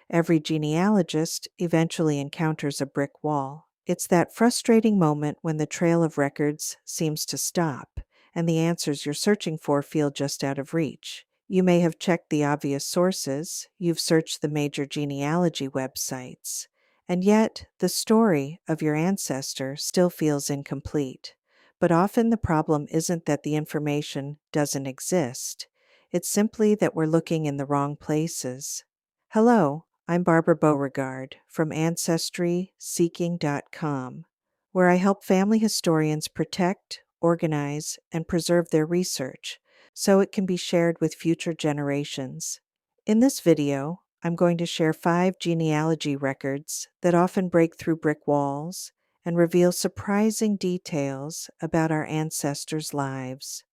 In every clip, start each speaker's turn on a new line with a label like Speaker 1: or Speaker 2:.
Speaker 1: Every genealogist eventually encounters a brick wall. It's that frustrating moment when the trail of records seems to stop, and the answers you're searching for feel just out of reach. You may have checked the obvious sources, you've searched the major genealogy websites, and yet the story of your ancestor still feels incomplete. But often the problem isn't that the information doesn't exist, it's simply that we're looking in the wrong places. Hello, I'm Barbara Beauregard from AncestrySeeking.com, where I help family historians protect, organize, and preserve their research so it can be shared with future generations. In this video, I'm going to share 5 genealogy records that often break through brick walls and reveal surprising details about our ancestors' lives.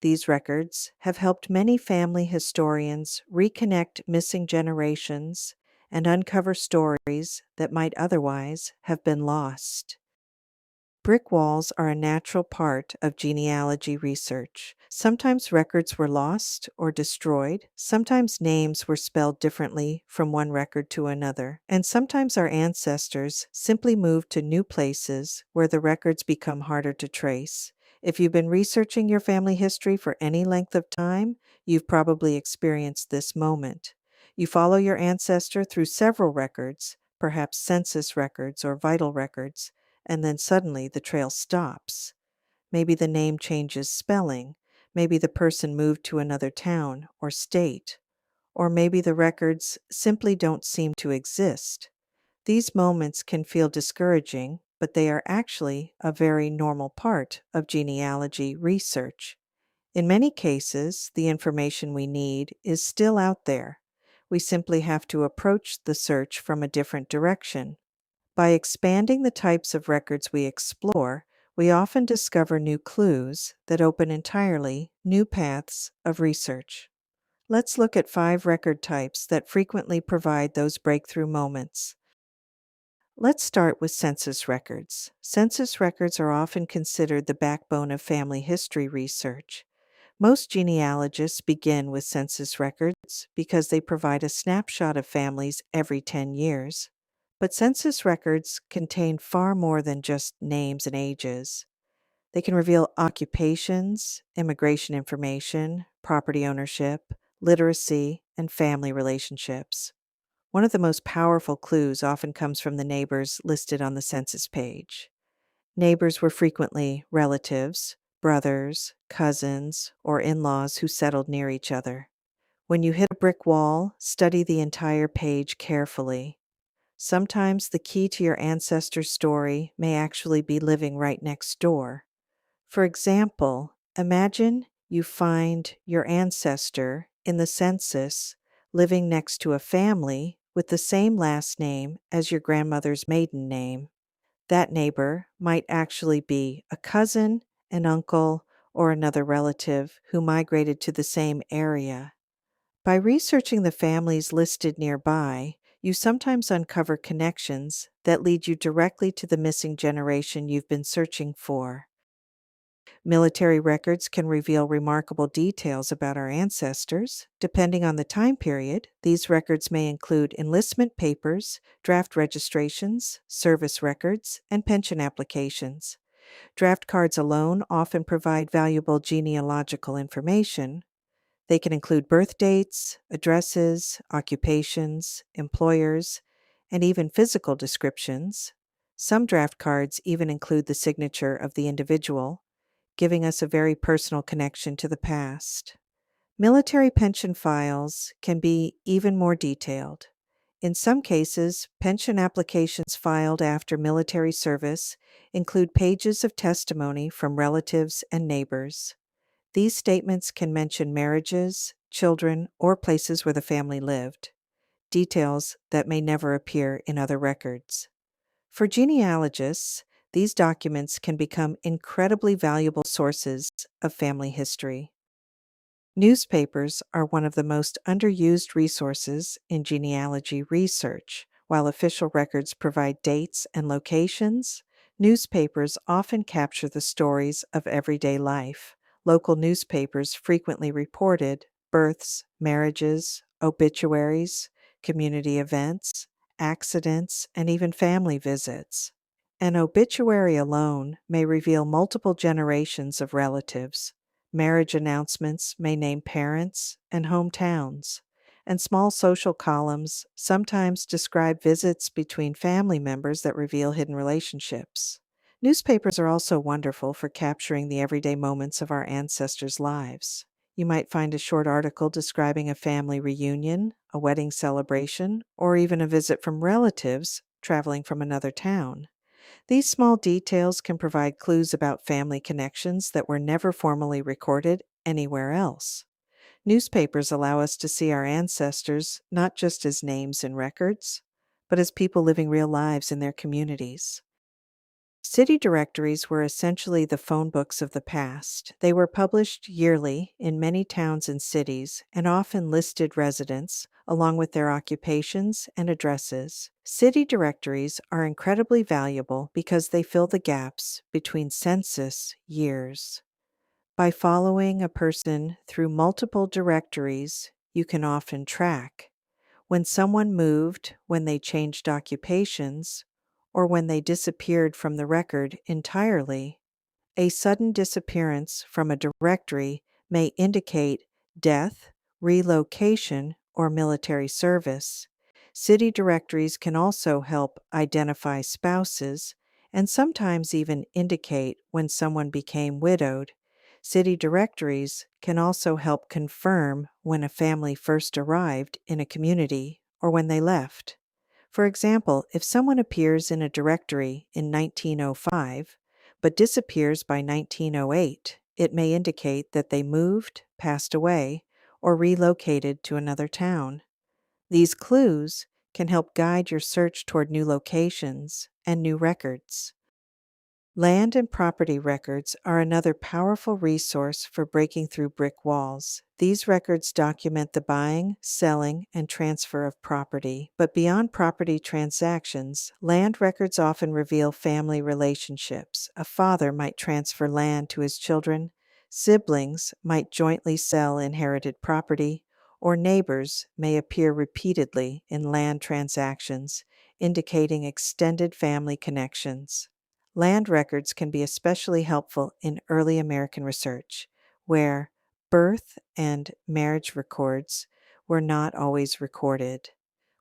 Speaker 1: These records have helped many family historians reconnect missing generations and uncover stories that might otherwise have been lost. Brick walls are a natural part of genealogy research. Sometimes records were lost or destroyed, sometimes names were spelled differently from one record to another, and sometimes our ancestors simply moved to new places where the records become harder to trace. If you've been researching your family history for any length of time, you've probably experienced this moment. You follow your ancestor through several records, perhaps census records or vital records, and then suddenly the trail stops. Maybe the name changes spelling, maybe the person moved to another town or state, or maybe the records simply don't seem to exist. These moments can feel discouraging, but they are actually a very normal part of genealogy research. In many cases, the information we need is still out there. We simply have to approach the search from a different direction. By expanding the types of records we explore, we often discover new clues that open entirely new paths of research. Let's look at 5 record types that frequently provide those breakthrough moments. Let's start with census records. Census records are often considered the backbone of family history research. Most genealogists begin with census records because they provide a snapshot of families every 10 years. But census records contain far more than just names and ages. They can reveal occupations, immigration information, property ownership, literacy, and family relationships. One of the most powerful clues often comes from the neighbors listed on the census page. Neighbors were frequently relatives, brothers, cousins, or in-laws who settled near each other. When you hit a brick wall, study the entire page carefully. Sometimes the key to your ancestor's story may actually be living right next door. For example, imagine you find your ancestor in the census living next to a family with the same last name as your grandmother's maiden name. That neighbor might actually be a cousin, an uncle, or another relative who migrated to the same area. By researching the families listed nearby, you sometimes uncover connections that lead you directly to the missing generation you've been searching for. Military records can reveal remarkable details about our ancestors. Depending on the time period, these records may include enlistment papers, draft registrations, service records, and pension applications. Draft cards alone often provide valuable genealogical information. They can include birth dates, addresses, occupations, employers, and even physical descriptions. Some draft cards even include the signature of the individual, giving us a very personal connection to the past. Military pension files can be even more detailed. In some cases, pension applications filed after military service include pages of testimony from relatives and neighbors. These statements can mention marriages, children, or places where the family lived, details that may never appear in other records. For genealogists, these documents can become incredibly valuable sources of family history. Newspapers are one of the most underused resources in genealogy research. While official records provide dates and locations, newspapers often capture the stories of everyday life. Local newspapers frequently reported births, marriages, obituaries, community events, accidents, and even family visits. An obituary alone may reveal multiple generations of relatives. Marriage announcements may name parents and hometowns, and small social columns sometimes describe visits between family members that reveal hidden relationships. Newspapers are also wonderful for capturing the everyday moments of our ancestors' lives. You might find a short article describing a family reunion, a wedding celebration, or even a visit from relatives traveling from another town. These small details can provide clues about family connections that were never formally recorded anywhere else. Newspapers allow us to see our ancestors not just as names in records, but as people living real lives in their communities. City directories were essentially the phone books of the past. They were published yearly in many towns and cities and often listed residents along with their occupations and addresses. City directories are incredibly valuable because they fill the gaps between census years. By following a person through multiple directories, you can often track when someone moved, when they changed occupations, or when they disappeared from the record entirely. A sudden disappearance from a directory may indicate death, relocation, or military service. City directories can also help identify spouses and sometimes even indicate when someone became widowed. City directories can also help confirm when a family first arrived in a community or when they left. For example, if someone appears in a directory in 1905 but disappears by 1908, it may indicate that they moved, passed away, or relocated to another town. These clues can help guide your search toward new locations and new records. Land and property records are another powerful resource for breaking through brick walls. These records document the buying, selling, and transfer of property. But beyond property transactions, land records often reveal family relationships. A father might transfer land to his children, siblings might jointly sell inherited property, or neighbors may appear repeatedly in land transactions, indicating extended family connections. Land records can be especially helpful in early American research, where birth and marriage records were not always recorded.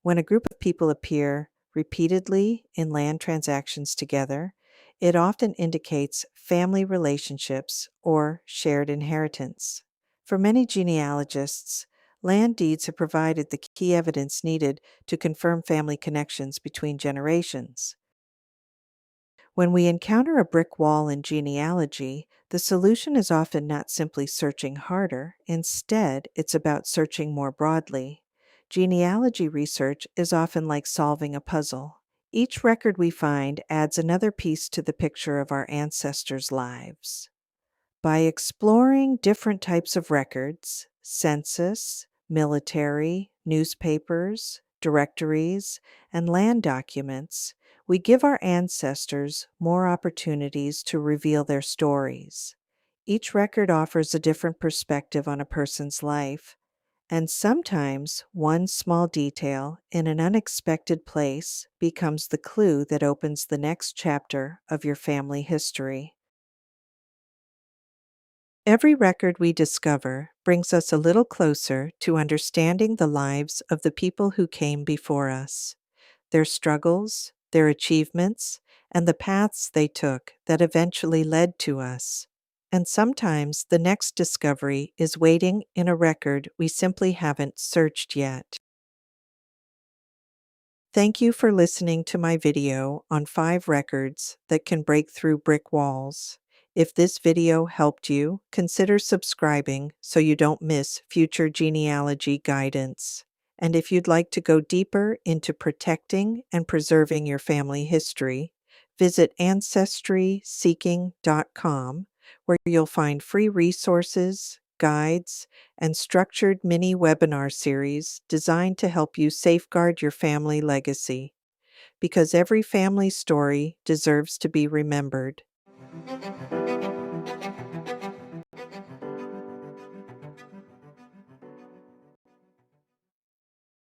Speaker 1: When a group of people appear repeatedly in land transactions together, it often indicates family relationships or shared inheritance. For many genealogists, land deeds have provided the key evidence needed to confirm family connections between generations. When we encounter a brick wall in genealogy, the solution is often not simply searching harder. Instead, it's about searching more broadly. Genealogy research is often like solving a puzzle. Each record we find adds another piece to the picture of our ancestors' lives. By exploring different types of records, census, military, newspapers, directories, and land documents, we give our ancestors more opportunities to reveal their stories. Each record offers a different perspective on a person's life, and sometimes one small detail in an unexpected place becomes the clue that opens the next chapter of your family history. Every record we discover brings us a little closer to understanding the lives of the people who came before us, their struggles, their achievements, and the paths they took that eventually led to us. And sometimes the next discovery is waiting in a record we simply haven't searched yet. Thank you for listening to my video on 5 records that can break through brick walls. If this video helped you, consider subscribing so you don't miss future genealogy guidance. And if you'd like to go deeper into protecting and preserving your family history, visit ancestryseeking.com, where you'll find free resources, guides, and structured mini webinar series designed to help you safeguard your family legacy. Because every family story deserves to be remembered.